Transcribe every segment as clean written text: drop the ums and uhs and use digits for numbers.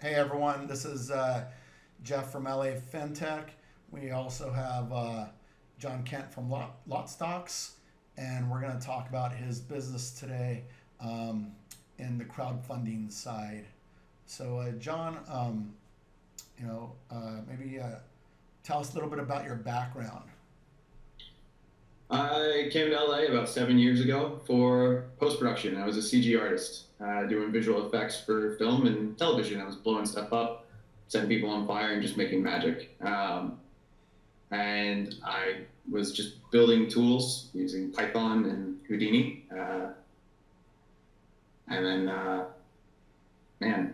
Hey everyone, this is Jeff from LA Fintech. We also have John Kent from LotStocks, and we're going to talk about his business today in the crowdfunding side. So, John, maybe tell us a little bit about your background. I came to LA about 7 years ago for post-production. I was a CG artist, doing visual effects for film and television. I was blowing stuff up, setting people on fire, and just making magic. And I was just building tools using Python and Houdini. And then, man,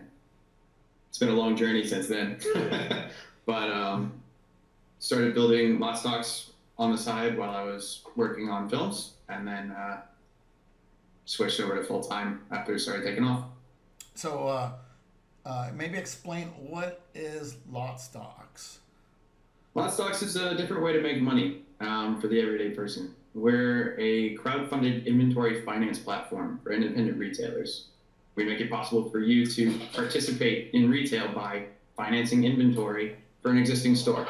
it's been a long journey since then. But started building LotStocks on the side while I was working on films, and then switched over to full time after it started taking off. So, maybe explain what is LotStocks. LotStocks is a different way to make money for the everyday person. We're a crowd-funded inventory finance platform for independent retailers. We make it possible for you to participate in retail by financing inventory for an existing store.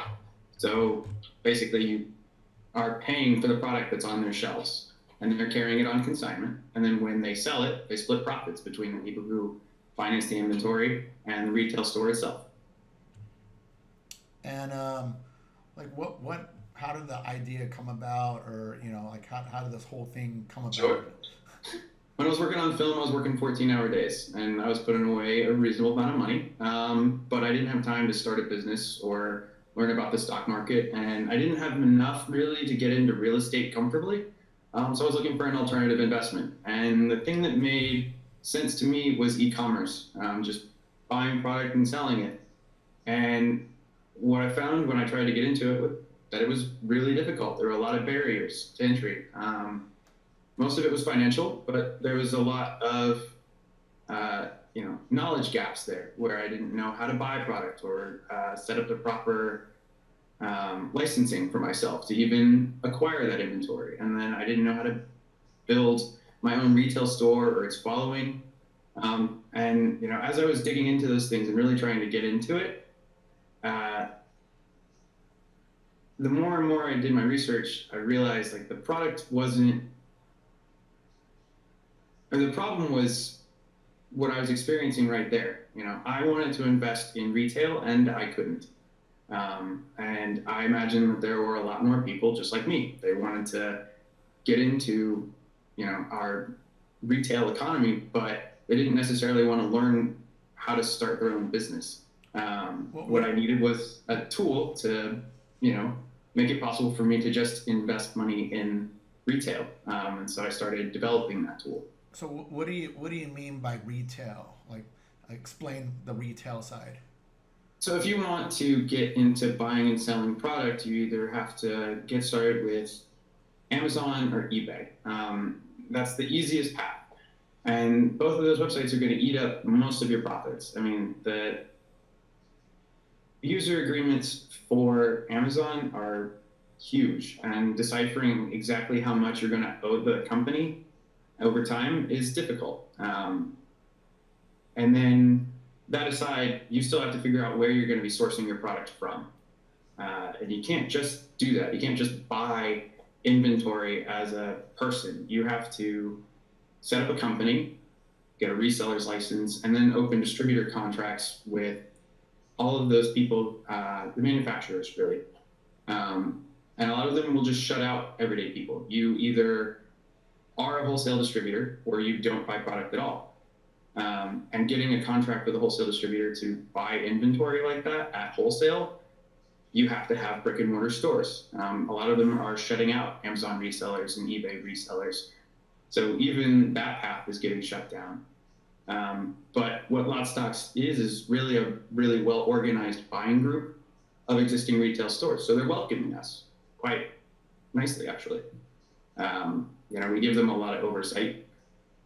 So basically, you are paying for the product that's on their shelves, and they're carrying it on consignment. And then when they sell it, they split profits between the people who finance the inventory and the retail store itself. And how did the idea come about, or how did this whole thing come Sure. about? When I was working on film, I was working 14-hour days, and I was putting away a reasonable amount of money. But I didn't have time to start a business or learn about the stock market, and I didn't have enough really to get into real estate comfortably. So I was looking for an alternative investment. And the thing that made sense to me was e-commerce, just buying product and selling it. And what I found when I tried to get into it was that it was really difficult. There were a lot of barriers to entry. Most of it was financial, but there was a lot of knowledge gaps there where I didn't know how to buy product or set up the proper licensing for myself to even acquire that inventory. And then I didn't know how to build my own retail store or its following. As I was digging into those things and really trying to get into it, the more and more I did my research, I realized like the product wasn't, or the problem was what I was experiencing right there. I wanted to invest in retail and I couldn't. And I imagine that there were a lot more people just like me. They wanted to get into, our retail economy, but they didn't necessarily want to learn how to start their own business. What I needed was a tool to, make it possible for me to just invest money in retail. And so I started developing that tool. So what do you mean by retail? Like, explain the retail side. So if you want to get into buying and selling product, you either have to get started with Amazon or eBay. That's the easiest path. And both of those websites are going to eat up most of your profits. I mean, the user agreements for Amazon are huge, and deciphering exactly how much you're going to owe the company over time is difficult. And then that aside, you still have to figure out where you're going to be sourcing your product from. And you can't just do that. You can't just buy inventory as a person. You have to set up a company, get a reseller's license, and then open distributor contracts with all of those people, the manufacturers, really. And a lot of them will just shut out everyday people. You either are a wholesale distributor or you don't buy product at all. And getting a contract with a wholesale distributor to buy inventory like that at wholesale, you have to have brick and mortar stores. A lot of them are shutting out Amazon resellers and eBay resellers. So even that path is getting shut down. But what LotStocks is really a really well organized buying group of existing retail stores. So they're welcoming us quite nicely, actually. We give them a lot of oversight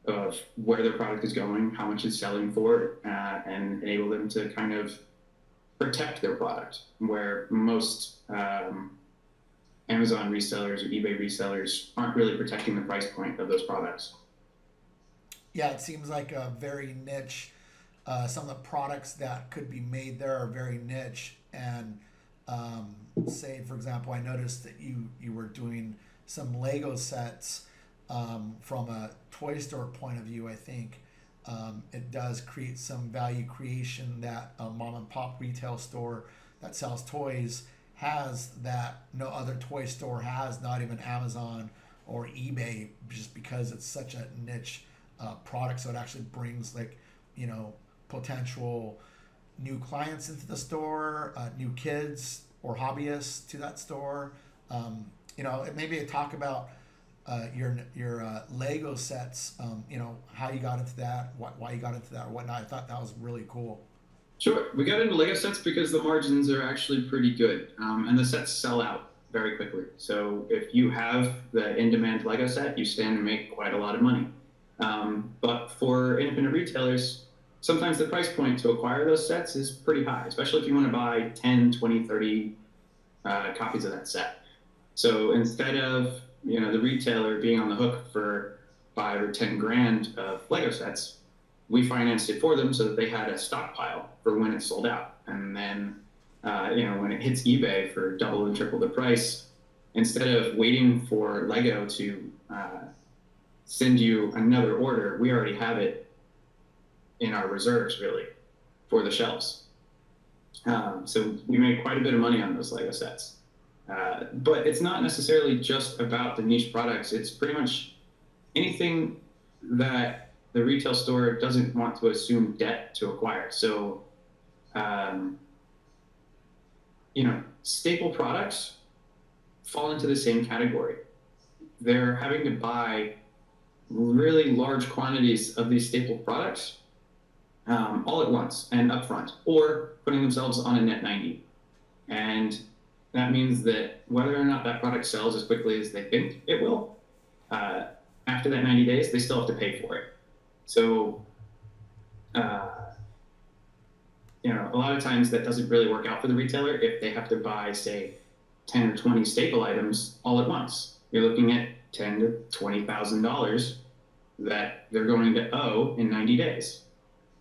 of where their product is going, how much it's selling for, and enable them to kind of protect their product, where most Amazon resellers or eBay resellers aren't really protecting the price point of those products. Yeah, it seems like a very niche some of the products that could be made there are very niche. And say, for example, I noticed that you were doing some Lego sets from a toy store point of view. I think it does create some value creation that a mom and pop retail store that sells toys has that no other toy store has, not even Amazon or eBay, just because it's such a niche product. So it actually brings, like, potential new clients into the store, new kids or hobbyists to that store. Maybe talk about your Lego sets. How you got into that, why you got into that, or whatnot. I thought that was really cool. Sure. We got into Lego sets because the margins are actually pretty good, and the sets sell out very quickly. So if you have the in-demand Lego set, you stand to make quite a lot of money. But for independent retailers, sometimes the price point to acquire those sets is pretty high, especially if you want to buy 10, 20, 30 copies of that set. So instead of the retailer being on the hook for 5 or 10 grand of Lego sets, we financed it for them so that they had a stockpile for when it sold out. And then, when it hits eBay for double and triple the price, instead of waiting for Lego to send you another order, we already have it in our reserves, really, for the shelves. So we made quite a bit of money on those Lego sets. But it's not necessarily just about the niche products. It's pretty much anything that the retail store doesn't want to assume debt to acquire. So, staple products fall into the same category. They're having to buy really large quantities of these staple products all at once and upfront, or putting themselves on a net 90. And that means that whether or not that product sells as quickly as they think it will, after that 90 days, they still have to pay for it. So, a lot of times that doesn't really work out for the retailer if they have to buy, say, 10 or 20 staple items all at once. You're looking at $10,000 to $20,000 that they're going to owe in 90 days.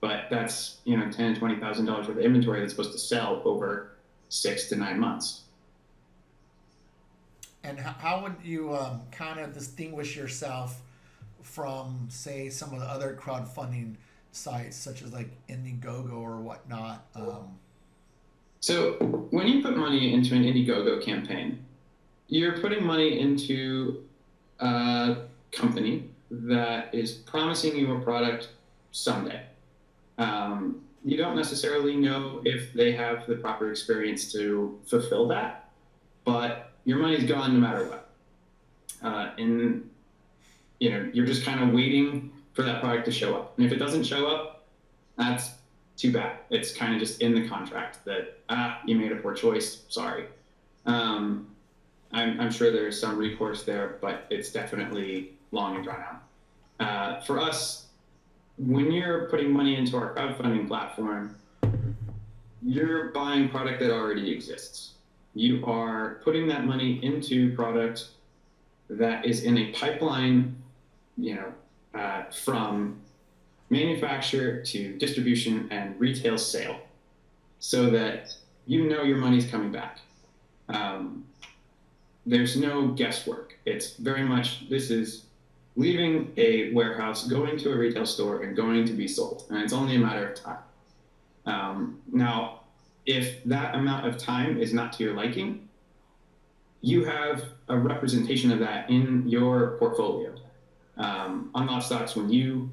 But that's $10,000 to $20,000 worth of inventory that's supposed to sell over 6 to 9 months. And how would you kind of distinguish yourself from, say, some of the other crowdfunding sites, such as like Indiegogo or whatnot? So when you put money into an Indiegogo campaign, you're putting money into a company that is promising you a product someday. You don't necessarily know if they have the proper experience to fulfill that, but your money's gone no matter what. You're just kind of waiting for that product to show up. And if it doesn't show up, that's too bad. It's kind of just in the contract that, you made a poor choice, sorry. I'm sure there's some recourse there, but it's definitely long and drawn out. For us, when you're putting money into our crowdfunding platform, you're buying product that already exists. You are putting that money into product that is in a pipeline, from manufacturer to distribution and retail sale, so that your money's coming back. There's no guesswork. It's very much, this is leaving a warehouse, going to a retail store, and going to be sold. And it's only a matter of time. Now, if that amount of time is not to your liking, you have a representation of that in your portfolio. On LotStocks, when you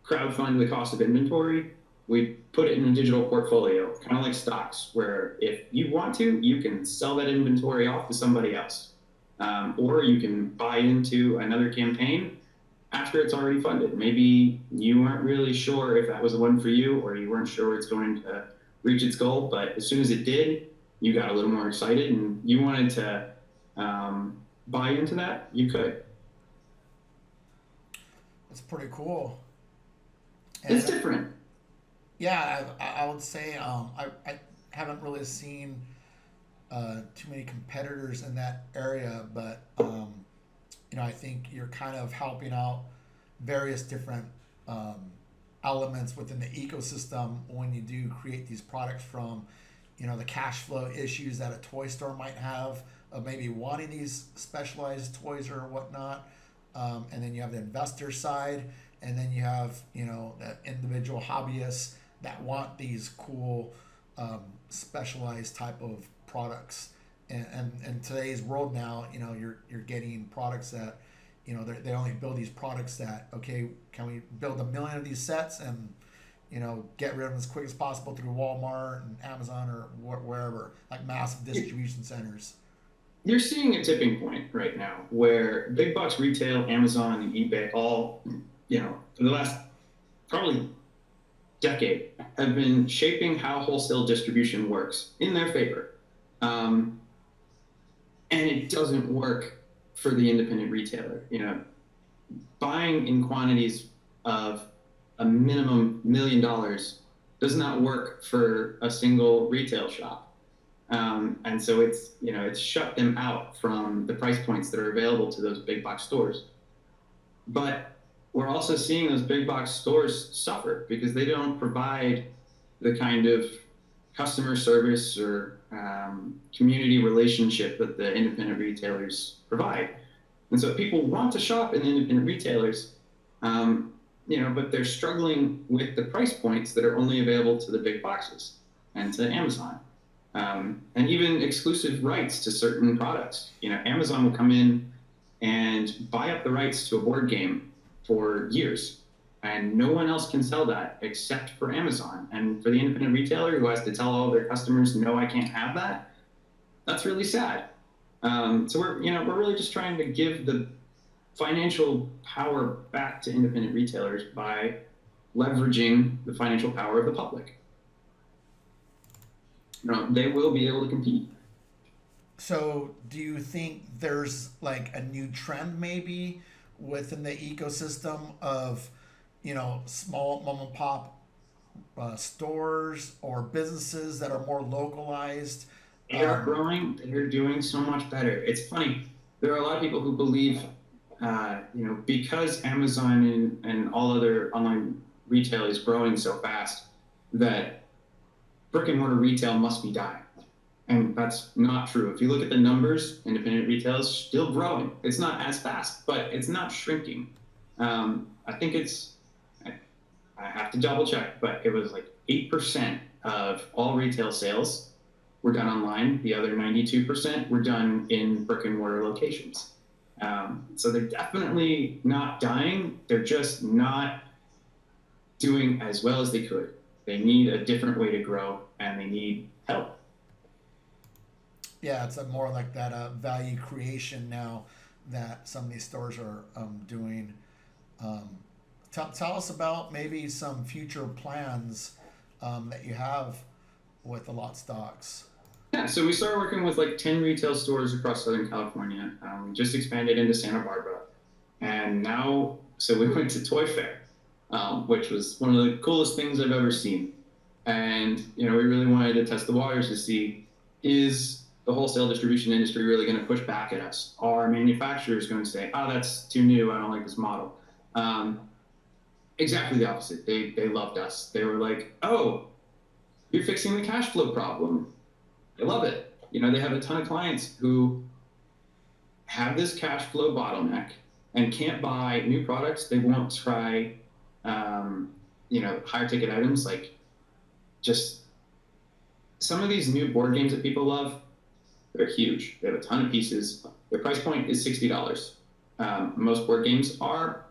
crowdfund the cost of inventory, we put it in a digital portfolio, kind of like stocks, where if you want to, you can sell that inventory off to somebody else. Or you can buy into another campaign after it's already funded. Maybe you weren't really sure if that was the one for you, or you weren't sure it's going to reach its goal, but as soon as it did, you got a little more excited and you wanted to buy into that, you could. That's pretty cool. It's different. Yeah, I would say I haven't really seen too many competitors in that area, but I think you're kind of helping out various different elements within the ecosystem when you do create these products, from the cash flow issues that a toy store might have of maybe wanting these specialized toys or whatnot, and then you have the investor side, and then you have the individual hobbyists that want these cool specialized type of products. And in today's world now, you're getting products that they only build these products that, okay, can we build 1 million of these sets and get rid of them as quick as possible through Walmart and Amazon or wherever, like massive distribution centers. You're seeing a tipping point right now where big box retail, Amazon and eBay, all, for the last probably decade, have been shaping how wholesale distribution works in their favor. And it doesn't work for the independent retailer. Buying in quantities of a minimum $1 million does not work for a single retail shop. And so it's shut them out from the price points that are available to those big box stores. But we're also seeing those big box stores suffer because they don't provide the kind of customer service or community relationship that the independent retailers provide. And so people want to shop in independent retailers, but they're struggling with the price points that are only available to the big boxes and to Amazon. And even exclusive rights to certain products. Amazon will come in and buy up the rights to a board game for years, and no one else can sell that except for Amazon. And for the independent retailer who has to tell all their customers, no, I can't have that, that's really sad. So we're really just trying to give the financial power back to independent retailers by leveraging the financial power of the public. They will be able to compete. So do you think there's like a new trend maybe within the ecosystem of, small mom and pop stores or businesses that are more localized? They are growing. They're doing so much better. It's funny. There are a lot of people who believe, because Amazon and all other online retail is growing so fast, that brick and mortar retail must be dying. And that's not true. If you look at the numbers, independent retail is still growing. It's not as fast, but it's not shrinking. I think I have to double check, but it was like 8% of all retail sales were done online. The other 92% were done in brick and mortar locations. So they're definitely not dying. They're just not doing as well as they could. They need a different way to grow, and they need help. Yeah, it's more like that value creation now that some of these stores are doing. Tell us about maybe some future plans that you have with the LotStocks. Yeah, so we started working with like 10 retail stores across Southern California. We just expanded into Santa Barbara. And now, so we went to Toy Fair, which was one of the coolest things I've ever seen. And, we really wanted to test the waters to see, is the wholesale distribution industry really going to push back at us? Are manufacturers going to say, oh, that's too new, I don't like this model? Exactly the opposite. They loved us. They were like, oh, you're fixing the cash flow problem. I love it. They have a ton of clients who have this cash flow bottleneck and can't buy new products. They won't try, higher ticket items, like just some of these new board games that people love. They're huge. They have a ton of pieces. Their price point is $60. Most board games are,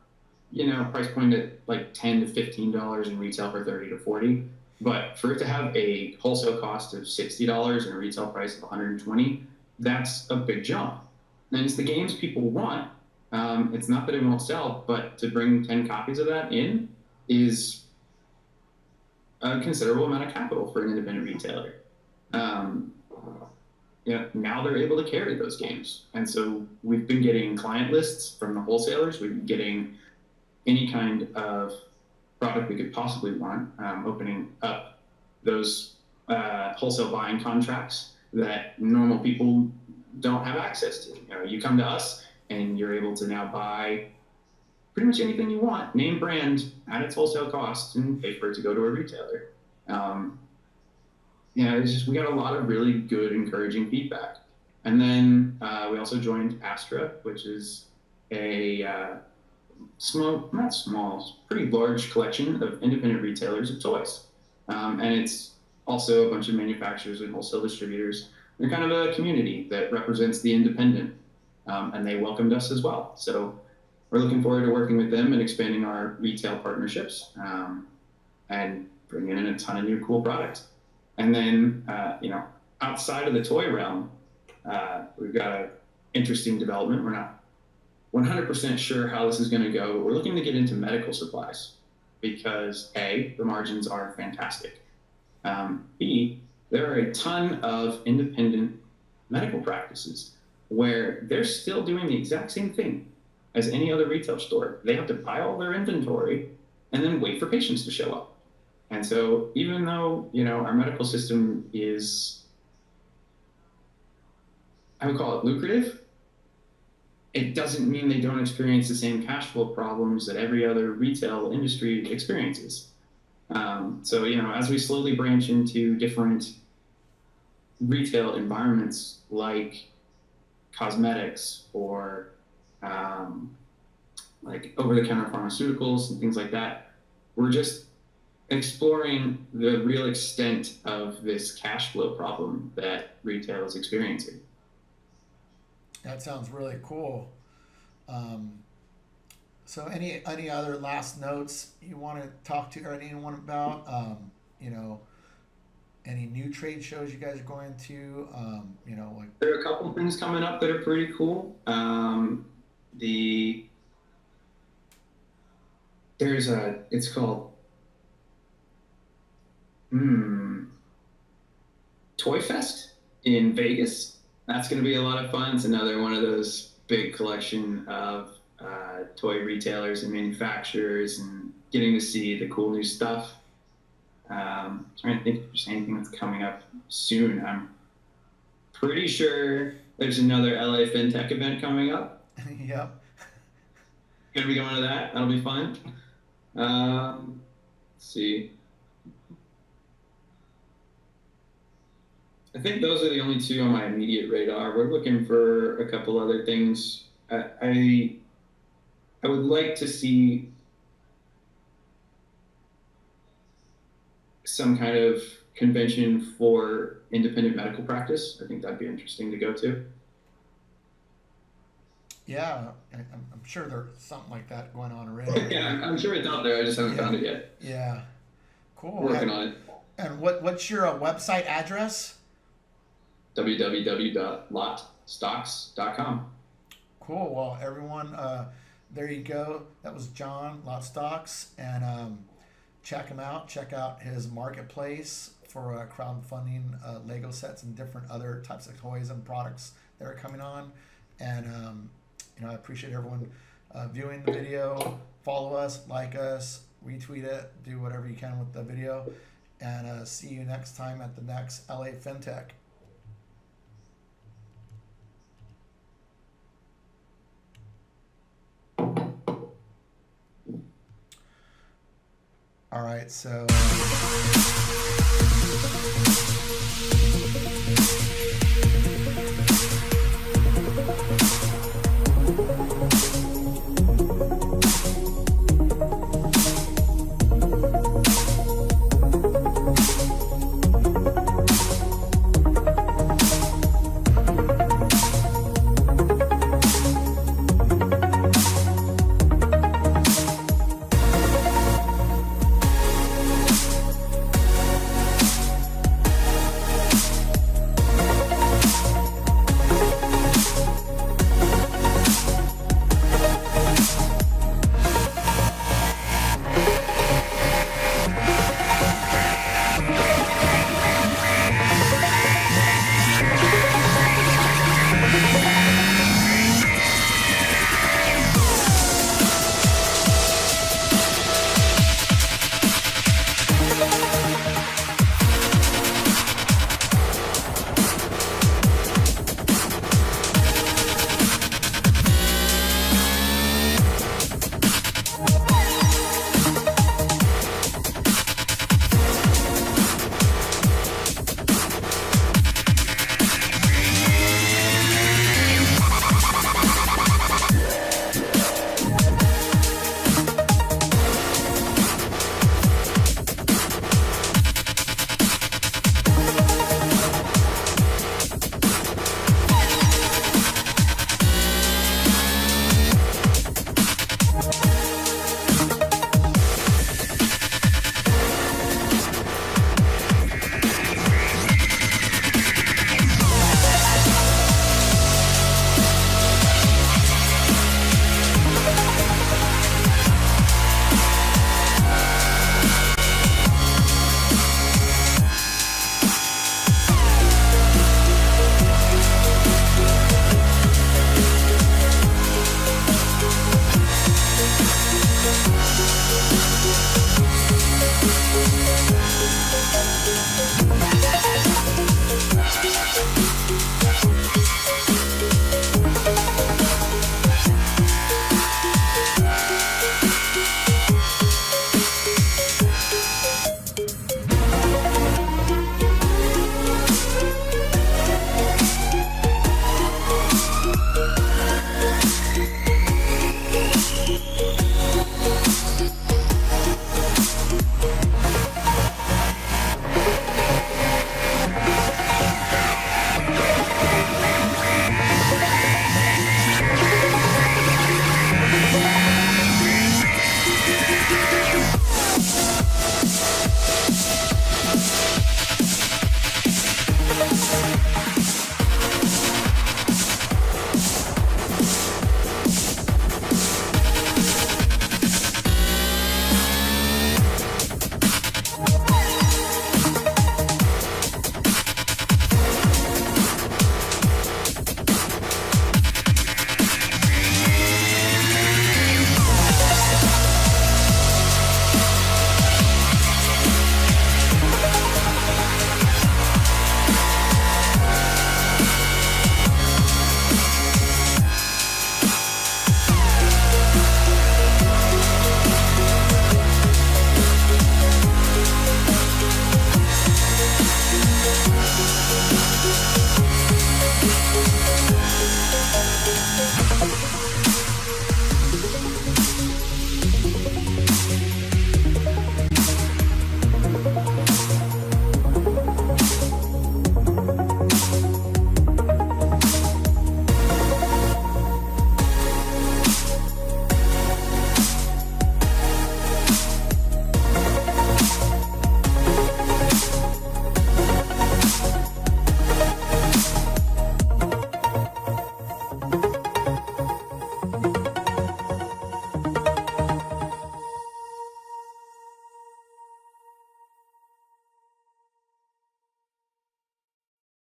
price point at like $10 to $15 in retail for $30 to $40. But for it to have a wholesale cost of $60 and a retail price of $120, that's a big jump. And it's the games people want. It's not that it won't sell, but to bring 10 copies of that in is a considerable amount of capital for an independent retailer. Now they're able to carry those games. And so we've been getting client lists from the wholesalers. We've been getting any kind of product we could possibly want, opening up those wholesale buying contracts that normal people don't have access to. You come to us and you're able to now buy pretty much anything you want, name brand at its wholesale cost, and pay for it to go to a retailer. It's just, we got a lot of really good, encouraging feedback. And then we also joined Astra, which is a pretty large collection of independent retailers of toys. And it's also a bunch of manufacturers and wholesale distributors. They're kind of a community that represents the independent, and they welcomed us as well. So we're looking forward to working with them and expanding our retail partnerships, and bringing in a ton of new cool products. And then, outside of the toy realm, we've got an interesting development. We're not 100% sure how this is going to go. We're looking to get into medical supplies because A, the margins are fantastic. B, there are a ton of independent medical practices where they're still doing the exact same thing as any other retail store. They have to buy all their inventory and then wait for patients to show up. And so even though, our medical system is, I would call it lucrative, it doesn't mean they don't experience the same cash flow problems that every other retail industry experiences. So, as we slowly branch into different retail environments like cosmetics or like over-the-counter pharmaceuticals and things like that, we're just exploring the real extent of this cash flow problem that retail is experiencing. That sounds really cool. So any other last notes you want to talk to anyone about? Any new trade shows you guys are going to? There are a couple things coming up that are pretty cool. It's called Toy Fest in Vegas. That's going to be a lot of fun. It's another one of those big collection of toy retailers and manufacturers, and getting to see the cool new stuff. Trying to think if there's anything that's coming up soon. I'm pretty sure there's another LA Fintech event coming up. Yep. Gonna be going to that. That'll be fun. Let's see. I think those are the only two on my immediate radar. We're looking for a couple other things. I would like to see some kind of convention for independent medical practice. I think that'd be interesting to go to. Yeah, I'm sure there's something like that going on already. Yeah, I'm sure it's out there. I just haven't found it yet. Yeah, cool. Working on it. And what's your website address? www.LotStocks.com. Cool. Well, everyone, there you go. That was John, LotStocks, and check him out. Check out his marketplace for crowdfunding Lego sets and different other types of toys and products that are coming on. And I appreciate everyone viewing the video. Follow us, like us, retweet it, do whatever you can with the video, and see you next time at the next LA Fintech. All right, so Bye.